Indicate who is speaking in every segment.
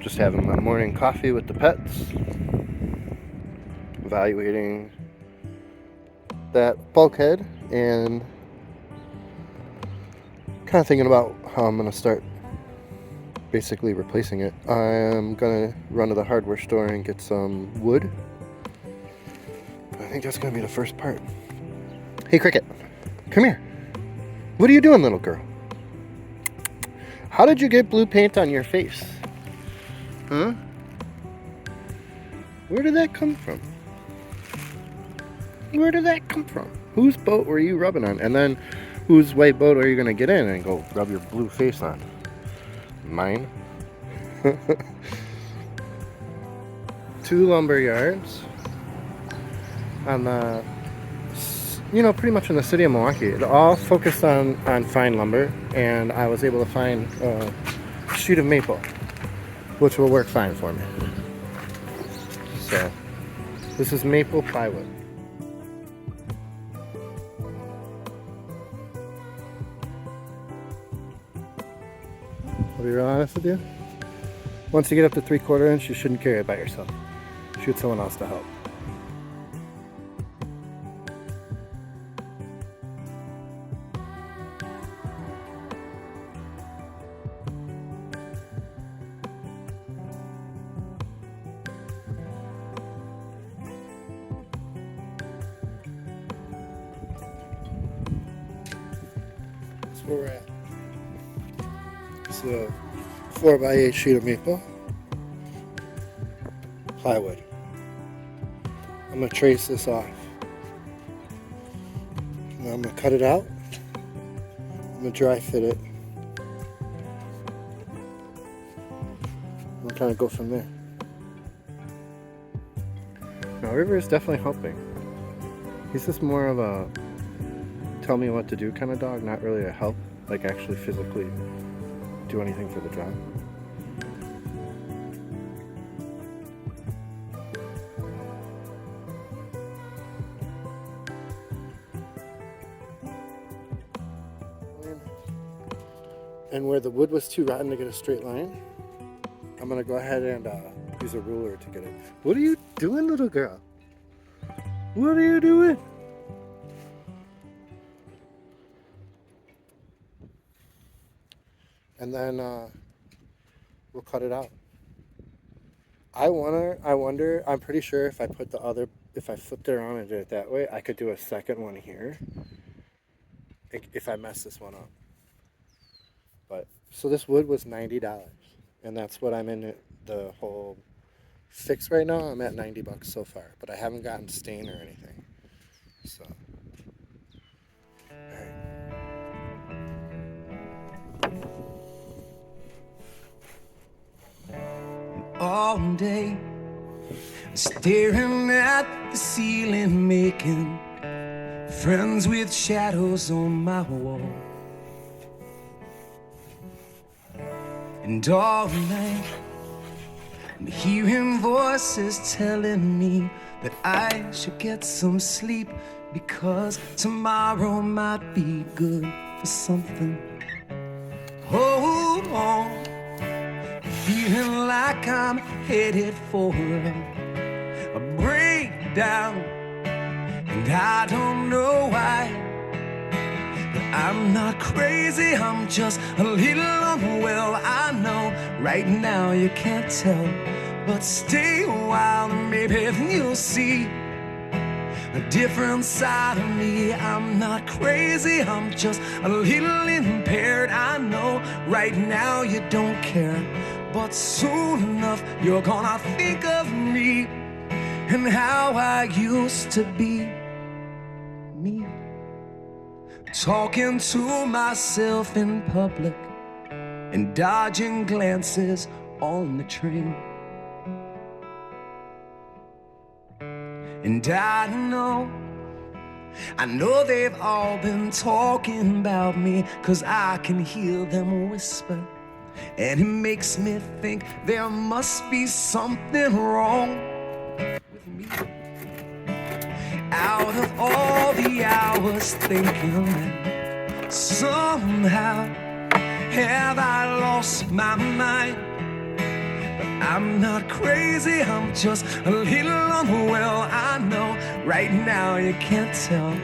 Speaker 1: Just having my morning coffee with the pets. Evaluating that bulkhead and kind of thinking about how I'm going to start basically replacing it. I'm going to run to the hardware store and get some wood. I think that's going to be the first part. Hey Cricket, come here. What are you doing, little girl? How did you get blue paint on your face? Huh? Where did that come from? Where did that come from? Whose boat were you rubbing on? And then whose white boat are you going to get in and go rub your blue face on? Mine. 2 lumber yards on the, pretty much in the city of Milwaukee. It all focused on fine lumber, and I was able to find a sheet of maple, which will work fine for me. So this is maple plywood. I'll be real honest with you. Once you get up to 3/4 inch, you shouldn't carry it by yourself. Shoot someone else to help. That's where we're at. So 4x8 sheet of maple plywood. I'm going to trace this off. Now I'm going to cut it out. I'm going to dry fit it. We'll kind of go from there. Now River is definitely helping. He's just more of a tell me what to do kind of dog, not really a help, like actually physically do anything for the job. And where the wood was too rotten to get a straight line, I'm gonna go ahead and use a ruler to get it. What are you doing, little girl? What are you doing? And then we'll cut it out. I wonder, I'm pretty sure if I flipped it around and did it that way, I could do a second one here if I mess this one up. But so this wood was $90, and that's what I'm in the whole fix right now. I'm at $90 so far, but I haven't gotten stain or anything. So
Speaker 2: all day, staring at the ceiling, making friends with shadows on my wall. And all night, I'm hearing voices telling me that I should get some sleep, because tomorrow might be good for something. Hold on, feeling like I'm headed for a breakdown, and I don't know why. But I'm not crazy, I'm just a little unwell. I know right now you can't tell, but stay a while and maybe then you'll see a different side of me. I'm not crazy, I'm just a little impaired. I know right now you don't care, but soon enough you're gonna think of me and how I used to be me. Talking to myself in public and dodging glances on the train. And I know they've all been talking about me, 'cause I can hear them whisper, and it makes me think there must be something wrong with me. Out of all the hours thinking that somehow have I lost my mind, but I'm not crazy, I'm just a little unwell. I know right now you can't tell,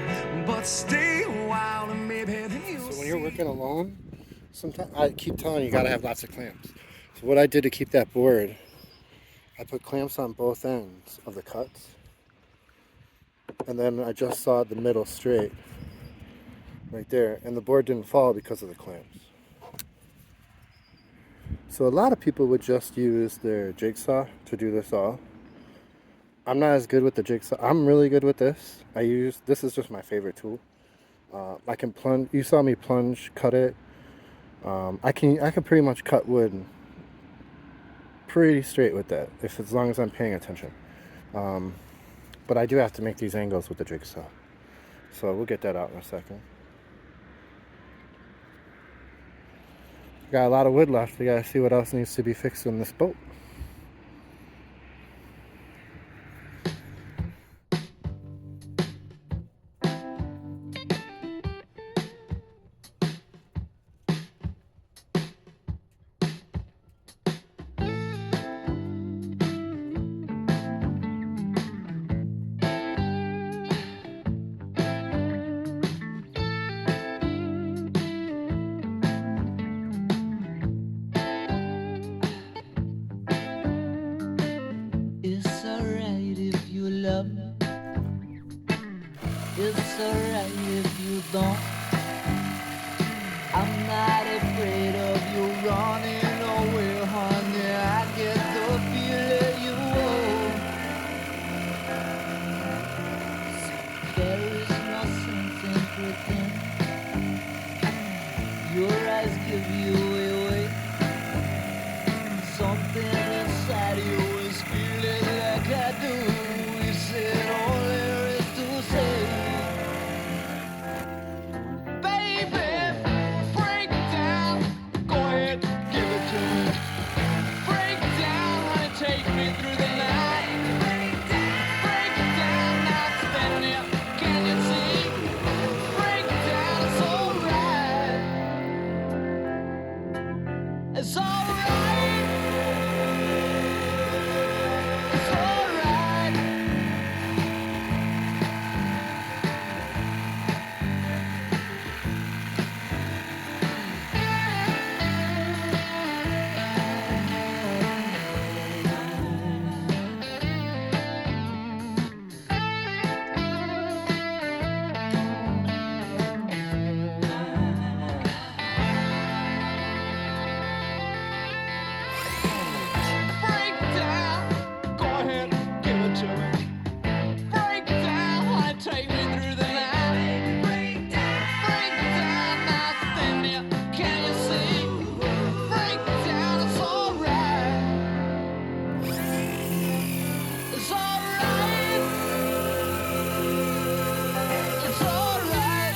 Speaker 2: but stay a while and maybe then you'll
Speaker 1: So when you're
Speaker 2: see.
Speaker 1: working alone, sometimes I keep telling you, you gotta have lots of clamps. So what I did to keep that board, I put clamps on both ends of the cuts, and then I just sawed the middle straight right there, and the board didn't fall because of the clamps. So a lot of people would just use their jigsaw to do this all. I'm not as good with the jigsaw. I'm really good with this. This is just my favorite tool. I can plunge. You saw me plunge, cut it. I can pretty much cut wood pretty straight with that, as long as I'm paying attention. But I do have to make these angles with the jigsaw. So we'll get that out in a second. Got a lot of wood left. We gotta see what else needs to be fixed in this boat.
Speaker 3: It's alright if you love me. It's alright if you don't. I'm not afraid of you running away, honey. I get the feeling you owe. There is no sense in pretending. Your eyes give you away. Something inside you is feeling like I do. We said all there is to say. Baby, break down. Go ahead, give it to me. Break down, honey, take me through the night. Break down, not standing here. Can you see? Break down, it's alright. It's alright. It's alright. Break down. Go ahead, give it to me. Break down, honey, take me through the night. Break down, not standing here. Can you see? Break down, it's alright. It's alright. It's alright.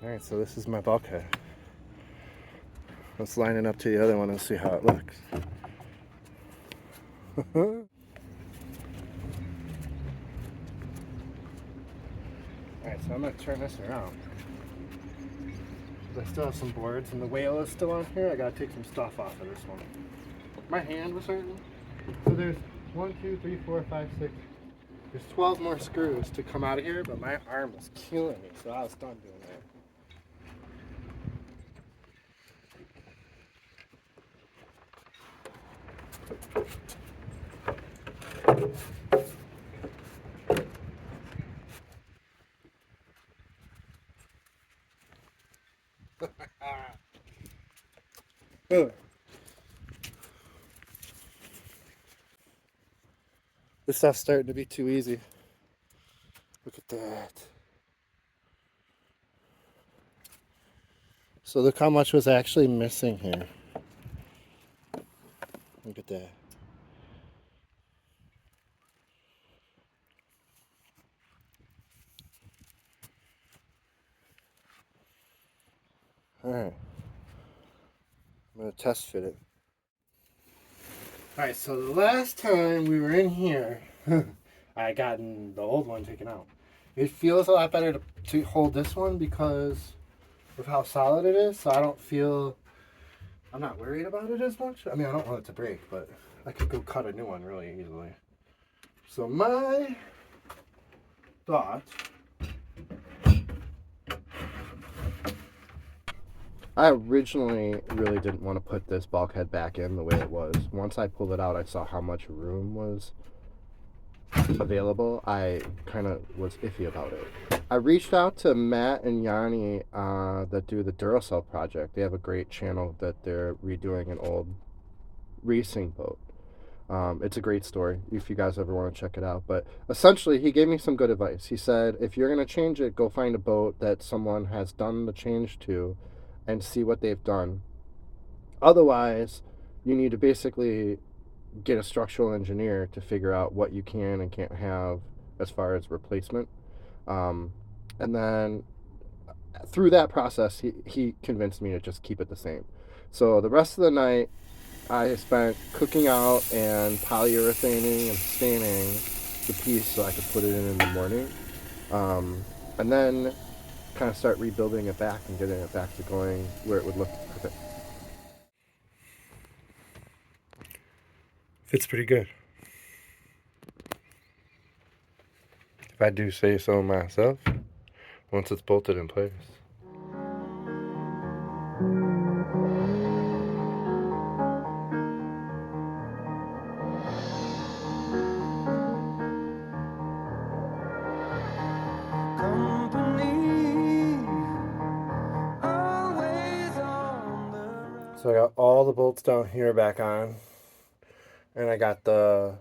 Speaker 1: Alright, so this is my bulkhead. Let's line it up to the other one and see how it looks. Alright, so I'm going to turn this around. I still have some boards and the whale is still on here. I got to take some stuff off of this one. My hand was hurting. So there's 1, 2, 3, 4, 5, 6. There's 12 more screws to come out of here, but my arm was killing me, so I was done doing that. This stuff's starting to be too easy. Look at that. So look how much was actually missing here. Look at that. Alright. I'm going to test fit it. Alright, so the last time we were in here, I had gotten the old one taken out. It feels a lot better to hold this one because of how solid it is, so I don't feel, I'm not worried about it as much. I mean, I don't want it to break, but I could go cut a new one really easily. So my thought, I originally really didn't want to put this bulkhead back in the way it was. Once I pulled it out, I saw how much room was available. I kind of was iffy about it. I reached out to Matt and Yanni that do the Durecell Project. They have a great channel that they're redoing an old racing boat. It's a great story if you guys ever want to check it out. But essentially, he gave me some good advice. He said, if you're going to change it, go find a boat that someone has done the change to and see what they've done. Otherwise, you need to basically get a structural engineer to figure out what you can and can't have as far as replacement. And then through that process, he convinced me to just keep it the same. So the rest of the night, I spent cooking out and polyurethaning and staining the piece so I could put it in the morning. And then kind of start rebuilding it back and getting it back to going where it would look perfect. Fits pretty good, if I do say so myself, once it's bolted in place. So I got all the bolts down here back on, and I got the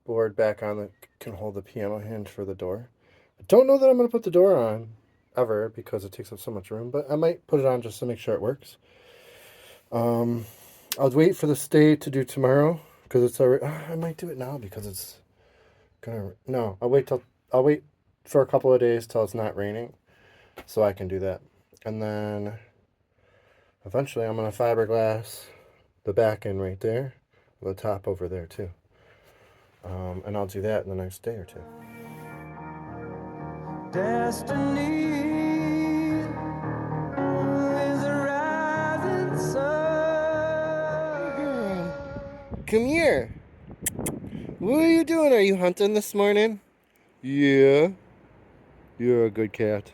Speaker 1: board back on that can hold the piano hinge for the door. I don't know that I'm going to put the door on ever because it takes up so much room, but I might put it on just to make sure it works. I'll wait for the stay to do tomorrow because it's already. I might do it now because it's gonna. No, I'll wait for a couple of days till it's not raining, so I can do that, and then eventually I'm gonna fiberglass the back end right there, the top over there too. And I'll do that in the next day or two.
Speaker 2: Destiny is a rising sun.
Speaker 1: Come here. What are you doing? Are you hunting this morning? Yeah. You're a good cat.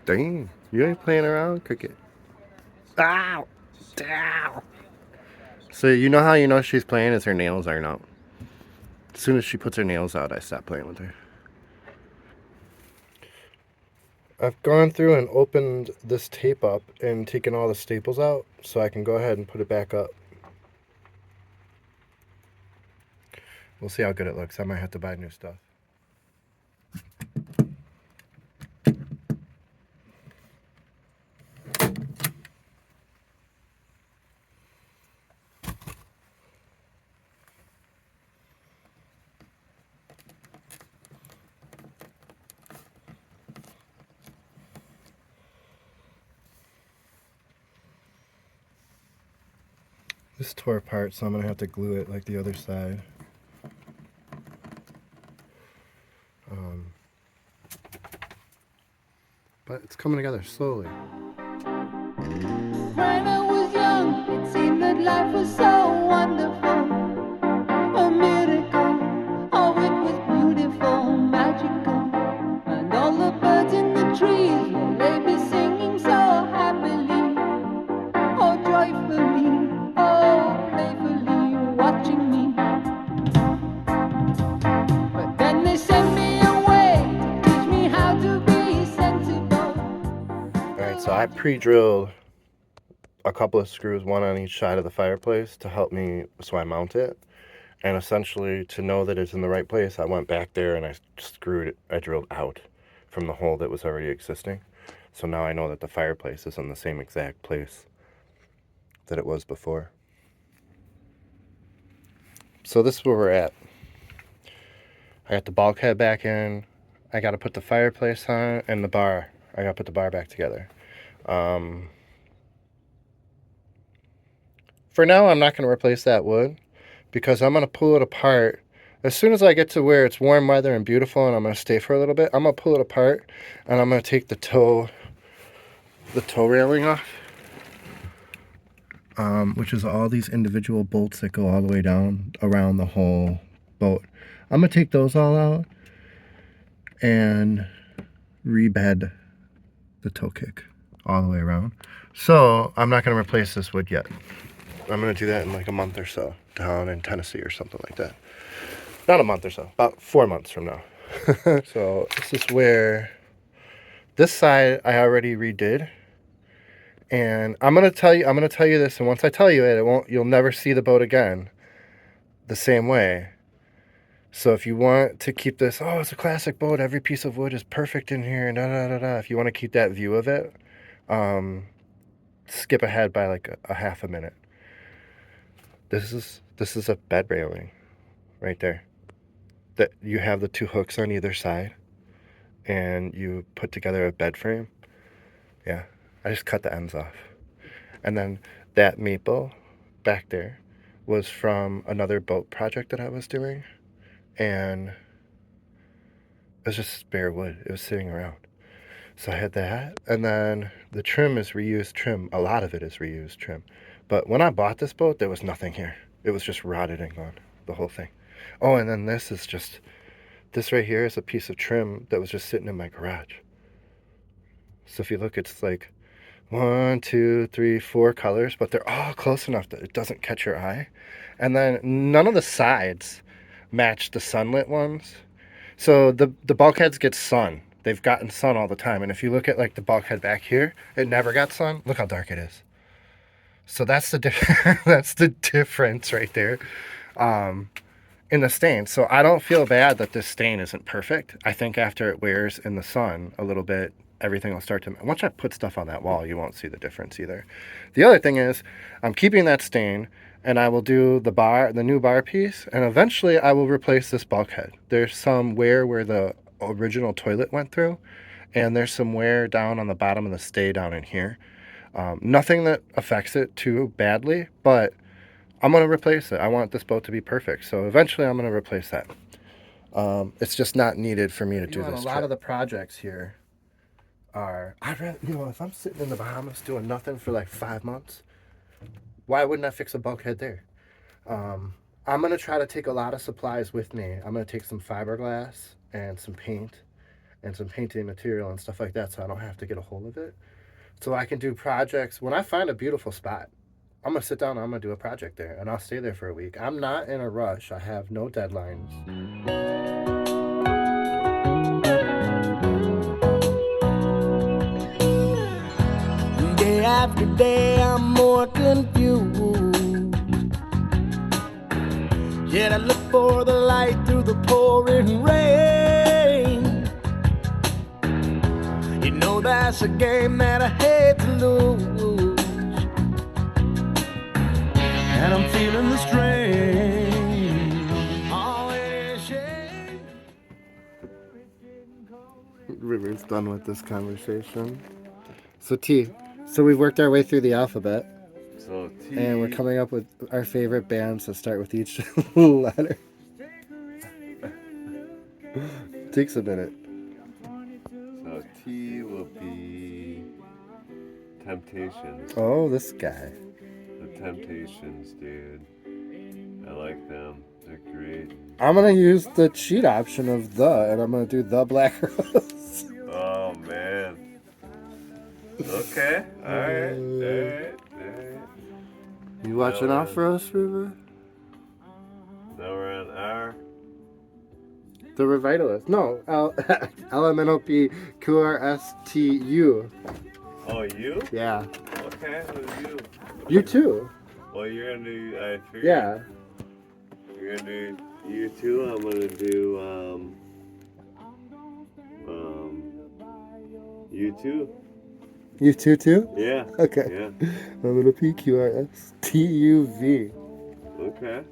Speaker 1: Dang. You ain't playing around, Cricket. Ow! Ow! So you know how you know she's playing is her nails aren't out. As soon as she puts her nails out, I stop playing with her. I've gone through and opened this tape up and taken all the staples out so I can go ahead and put it back up. We'll see how good it looks. I might have to buy new stuff. This tore apart, so I'm going to have to glue it like the other side. But it's coming together slowly.
Speaker 3: When I was young, it seemed that life was so wonderful, a miracle. Oh, it was beautiful, magical, and all the birds in the trees, they be singing so happily, oh joyfully, oh playfully, watching me. But then they sent me away to teach me how to be sensible.
Speaker 1: Alright, so I pre-drilled a couple of screws, one on each side of the fireplace to help me so I mount it. And essentially, to know that it's in the right place, I went back there and I screwed it, I drilled out from the hole that was already existing. So now I know that the fireplace is in the same exact place that it was before. So this is where we're at. I got the bulkhead back in. I got to put the fireplace on, and the bar. I got to put the bar back together. For now, I'm not going to replace that wood because I'm going to pull it apart. As soon as I get to where it's warm weather and beautiful and I'm going to stay for a little bit, I'm going to pull it apart and I'm going to take the tow railing off, which is all these individual bolts that go all the way down around the whole boat. I'm going to take those all out and rebed the toe kick all the way around. So I'm not going to replace this wood yet. I'm going to do that in like a month or so down in Tennessee or something like that. Not a month or so, about 4 months from now. So this is where this side I already redid. And I'm going to tell you this, and once I tell you it, you'll never see the boat again the same way. So if you want to keep this, oh, it's a classic boat, every piece of wood is perfect in here, and da da da da. If you want to keep that view of it, skip ahead by like a half a minute. This is a bed railing right there. That you have the 2 hooks on either side, and you put together a bed frame. Yeah, I just cut the ends off. And then that maple back there was from another boat project that I was doing, and it was just spare wood. It was sitting around. So I had that, and then the trim is reused trim. A lot of it is reused trim. But when I bought this boat, there was nothing here. It was just rotted and gone, the whole thing. Oh, and then this right here is a piece of trim that was just sitting in my garage. So if you look, it's like 1, 2, 3, 4 colors, but they're all close enough that it doesn't catch your eye. And then none of the sides match the sunlit ones. So the bulkheads get sun. They've gotten sun all the time. And if you look at like the bulkhead back here, it never got sun. Look how dark it is. So that's the that's the difference right there in the stain. So I don't feel bad that this stain isn't perfect. I think after it wears in the sun a little bit, everything will start to... Once I put stuff on that wall, you won't see the difference either. The other thing is I'm keeping that stain, and I will do the new bar piece, and eventually I will replace this bulkhead. There's some wear where the original toilet went through, and there's some wear down on the bottom of the stay down in here. Nothing that affects it too badly, but I'm going to replace it. I want this boat to be perfect, so eventually I'm going to replace that. It's just not needed for me to do this. A lot of the projects here are... if I'm sitting in the Bahamas doing nothing for like 5 months, why wouldn't I fix a bulkhead there? I'm going to try to take a lot of supplies with me. I'm going to take some fiberglass and some paint and some painting material and stuff like that, so I don't have to get a hold of it. So I can do projects. When I find a beautiful spot, I'm going to sit down and I'm going to do a project there, and I'll stay there for a week. I'm not in a rush. I have no deadlines.
Speaker 2: Day after day, I'm more confused. Yet I look for the light through the pouring rain. You know that's a game that I hate to lose, and I'm feeling the strain. Oh, it is shame.
Speaker 1: River's done with this conversation. So we've worked our way through the alphabet.
Speaker 4: So T.
Speaker 1: And we're coming up with our favorite bands that start with each letter. Takes a minute.
Speaker 4: So T will be Temptations.
Speaker 1: Oh, this guy.
Speaker 4: The Temptations, dude. I like them. They're great.
Speaker 1: I'm going to use the cheat option of and I'm going to do the Black Rose.
Speaker 4: Oh, man. Okay. Alright.
Speaker 1: You watching out for us, River?
Speaker 4: Now we're on R.
Speaker 1: The Revitalist. No, LMNOP QRSTU.
Speaker 4: Oh, you?
Speaker 1: Yeah.
Speaker 4: Okay, who's you?
Speaker 1: You too.
Speaker 4: Well, you're gonna do, I figured.
Speaker 1: Yeah.
Speaker 4: You're gonna do you too. I'm gonna do, you too.
Speaker 1: You too?
Speaker 4: Yeah.
Speaker 1: Okay.
Speaker 4: Yeah.
Speaker 1: I'm gonna PQRSTUV.
Speaker 4: Okay.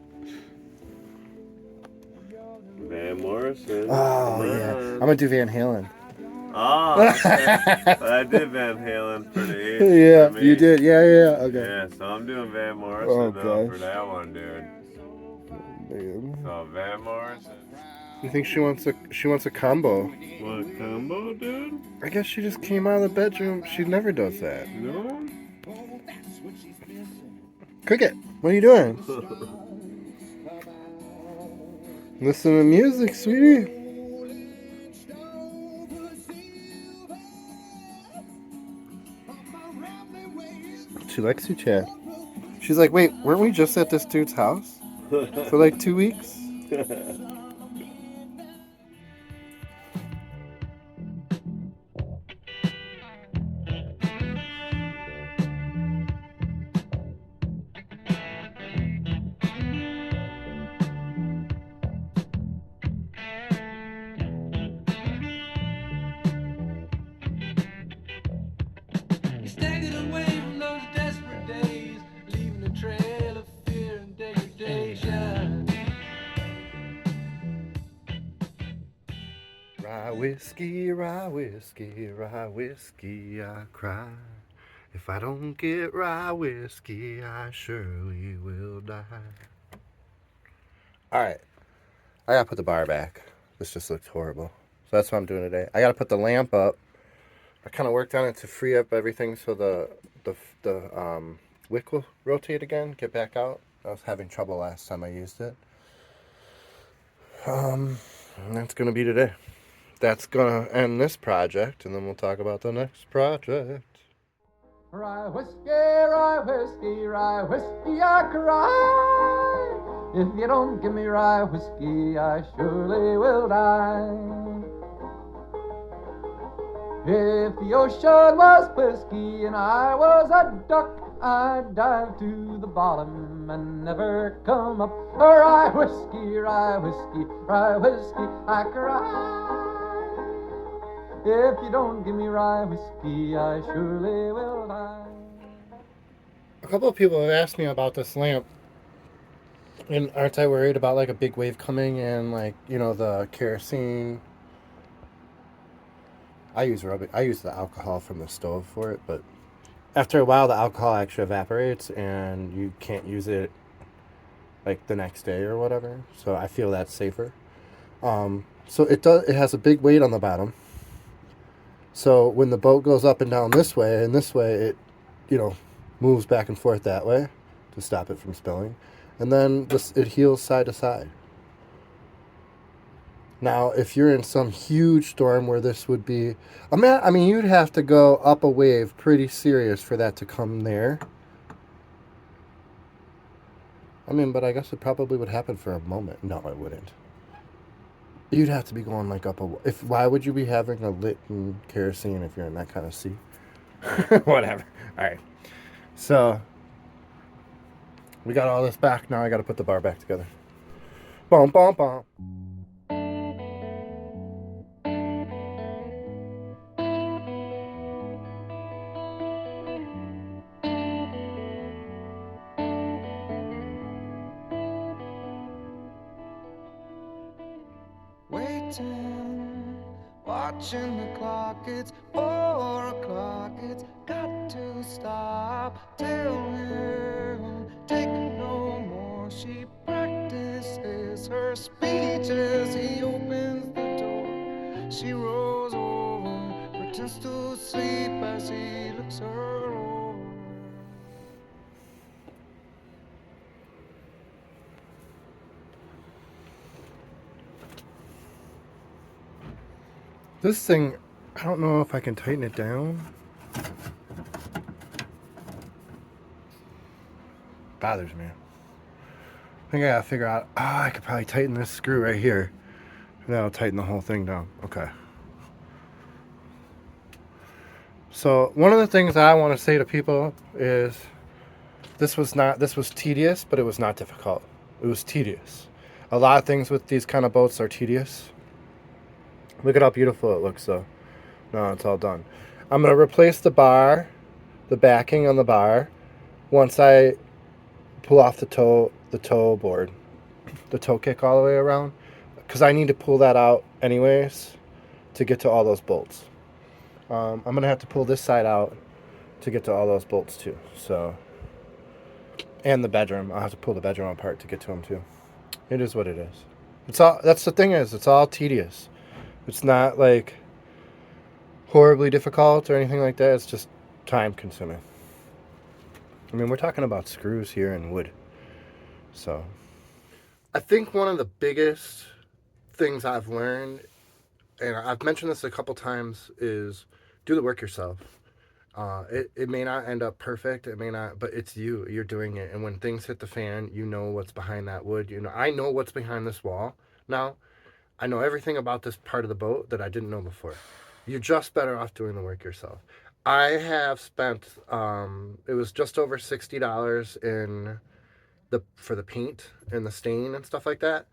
Speaker 4: Van Morrison.
Speaker 1: Oh,
Speaker 4: Come
Speaker 1: yeah.
Speaker 4: on.
Speaker 1: I'm going to do Van Halen.
Speaker 4: Oh, okay. But I did Van Halen for the H.
Speaker 1: Yeah,
Speaker 4: for me.
Speaker 1: you did. Yeah, okay.
Speaker 4: Yeah, so I'm doing Van Morrison
Speaker 1: Oh,
Speaker 4: though
Speaker 1: gosh.
Speaker 4: for that one, dude.
Speaker 1: Man.
Speaker 4: So Van Morrison.
Speaker 1: You think she wants a combo?
Speaker 4: Want a combo, dude?
Speaker 1: I guess she just came out of the bedroom. She never does that.
Speaker 4: No?
Speaker 1: Cricket, what are you doing? Listen to music, sweetie. She likes you, Chad. She's like, wait, weren't we just at this dude's house for like 2 weeks?
Speaker 3: He staggered away from those desperate days, leaving a trail of fear and degradation.
Speaker 1: Rye whiskey, rye whiskey, rye whiskey, I cry. If I don't get rye whiskey, I surely will die. Alright, I gotta put the bar back. This just looks horrible. So that's what I'm doing today. I gotta put the lamp up. I kind of worked on it to free up everything so the wick will rotate again, get back out. I was having trouble last time I used it. And that's gonna be today. That's gonna end this project, and then we'll talk about the next project.
Speaker 3: Rye whiskey, rye whiskey, rye whiskey, I cry. If you don't give me rye whiskey, I surely will die. If the ocean was whiskey and I was a duck, I'd dive to the bottom and never come up. Rye whiskey, rye whiskey, rye whiskey, I cry. If you don't give me rye whiskey, I surely will die.
Speaker 1: A couple of people have asked me about this lamp, and aren't I worried about like a big wave coming and like, you know, the kerosene. I use the alcohol from the stove for it, but after a while the alcohol actually evaporates and you can't use it like the next day or whatever. So I feel that's safer. So it has a big weight on the bottom. So when the boat goes up and down this way and this way, it, you know, moves back and forth that way to stop it from spilling. And then it heels side to side. Now, if you're in some huge storm where this would be, I mean, you'd have to go up a wave pretty serious for that to come there. I mean, but I guess it probably would happen for a moment. No, it wouldn't. You'd have to be going like up a. Why would you be having a lit in kerosene if you're in that kind of sea? Whatever. All right. So we got all this back. Now I got to put the bar back together. Boom, boom, boom.
Speaker 2: Waiting, watching the clock, it's 4 o'clock, it's got to stop. Tell him, take no more. She practices her speech as he opens the door. She rolls over, pretends to sleep as he looks her over.
Speaker 1: This thing, I don't know if I can tighten it down. Bothers me. I think I gotta figure out, I could probably tighten this screw right here. And that'll tighten the whole thing down. Okay. So one of the things I want to say to people is this was tedious, but it was not difficult. It was tedious. A lot of things with these kind of boats are tedious. Look at how beautiful it looks though. Now it's all done. I'm going to replace the bar, the backing on the bar, once I pull off the toe board, the toe kick all the way around. because I need to pull that out anyways to get to all those bolts. I'm going to have to pull this side out to get to all those bolts too. So, and the bedroom. I'll have to pull the bedroom apart to get to them too. It is what it is. It's all, that's the thing is, it's all tedious. It's not like horribly difficult or anything like that. It's just time consuming. I mean, we're talking about screws here and wood. So, I think one of the biggest things I've learned, and I've mentioned this a couple times, is do the work yourself. It may not end up perfect. It may not, but it's you. You're doing it. And when things hit the fan, you know what's behind that wood. You know, I know what's behind this wall now. I know everything about this part of the boat that I didn't know before. You're just better off doing the work yourself. I have spent, it was just over $60 for the paint and the stain and stuff like that.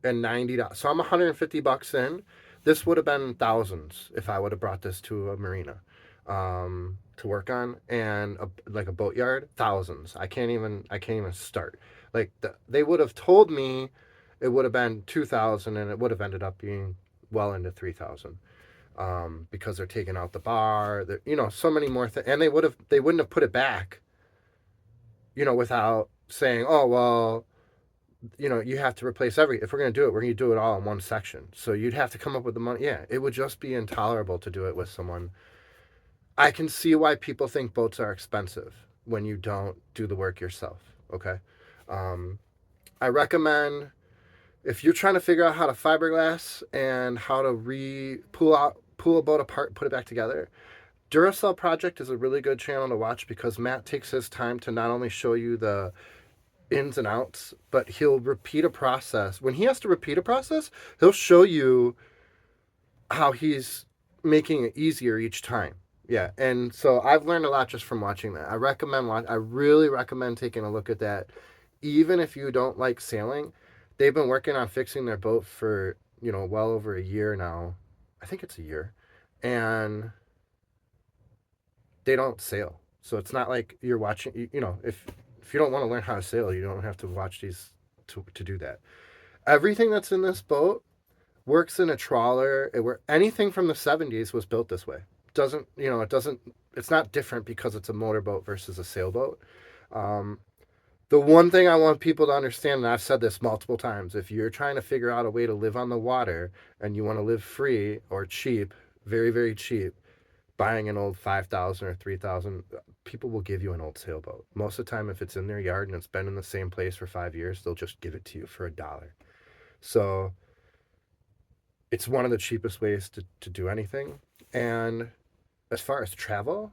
Speaker 1: And $90. So I'm $150 in. This would have been thousands if I would have brought this to a marina to work on, and like a boatyard, thousands. I can't even start. Like they would have told me it would have been 2,000, and it would have ended up being well into 3,000 because they're taking out the bar. You know, so many more things, and they wouldn't have put it back. You know, without saying, oh well, you know, you have to replace if we're going to do it, we're going to do it all in one section. So you'd have to come up with the money. Yeah, it would just be intolerable to do it with someone. I can see why people think boats are expensive when you don't do the work yourself. Okay. I recommend, if you're trying to figure out how to fiberglass and how to pull a boat apart, put it back together, Durecell Project is a really good channel to watch, because Matt takes his time to not only show you the ins and outs, but he'll repeat a process. When he has to repeat a process, he'll show you how he's making it easier each time. Yeah, and so I've learned a lot just from watching that. I really recommend taking a look at that. Even if you don't like sailing, they've been working on fixing their boat for, you know, well over a year now. I think it's a year. And they don't sail. So it's not like you're watching, you know, if you don't want to learn how to sail, you don't have to watch these to do that. Everything that's in this boat works in a trawler. Anything from the 70s was built this way. It's not different because it's a motorboat versus a sailboat. The one thing I want people to understand, and I've said this multiple times, if you're trying to figure out a way to live on the water and you want to live free or cheap, very, very cheap, buying an old 5,000 or 3,000, people will give you an old sailboat. Most of the time, if it's in their yard and it's been in the same place for 5 years, they'll just give it to you for $1. So it's one of the cheapest ways to do anything. And as far as travel,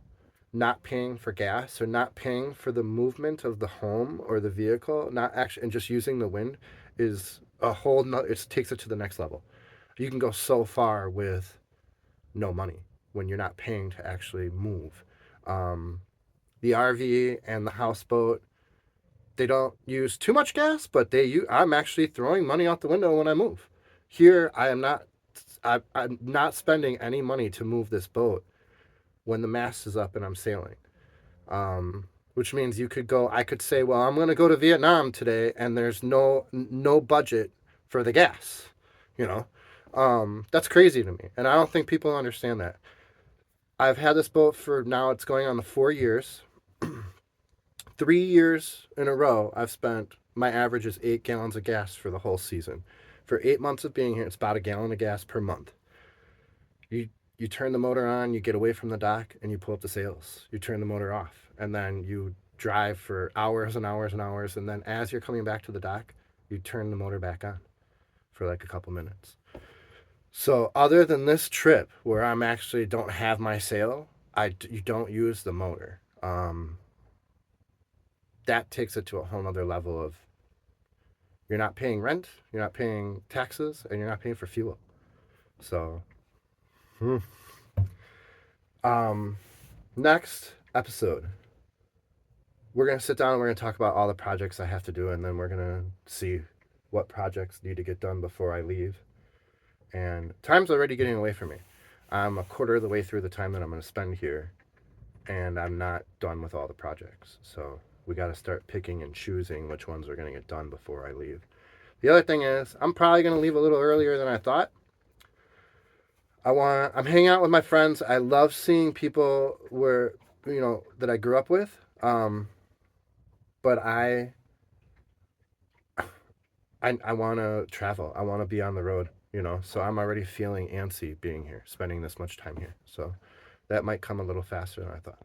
Speaker 1: not paying for gas or not paying for the movement of the home or the vehicle, and just using the wind is it takes it to the next level. You can go so far with no money when you're not paying to actually move. The RV and the houseboat, they don't use too much gas, but I'm actually throwing money out the window when I move. Here, I'm not spending any money to move this boat when the mast is up and I'm sailing. Which means I could say, well, I'm going to go to Vietnam today, and there's no budget for the gas. You know, that's crazy to me. And I don't think people understand that. I've had this boat for now, it's going on the 4 years. 3 years in a row, my average is 8 gallons of gas for the whole season. For 8 months of being here, it's about 1 gallon of gas per month. You turn the motor on, you get away from the dock, and you pull up the sails. You turn the motor off, and then you drive for hours and hours and hours, and then as you're coming back to the dock, you turn the motor back on for like a couple minutes. So other than this trip where I'm actually don't have my sail, you don't use the motor. That takes it to a whole nother level of, you're not paying rent, you're not paying taxes, and you're not paying for fuel. So, next episode, we're going to sit down and we're going to talk about all the projects I have to do, and then we're going to see what projects need to get done before I leave. And time's already getting away from me. I'm a quarter of the way through the time that I'm going to spend here, and I'm not done with all the projects. So we got to start picking and choosing which ones are going to get done before I leave. The other thing is, I'm probably going to leave a little earlier than I thought. I'm hanging out with my friends. I love seeing people that I grew up with. But I want to travel. I want to be on the road, so I'm already feeling antsy being here, spending this much time here. So that might come a little faster than I thought.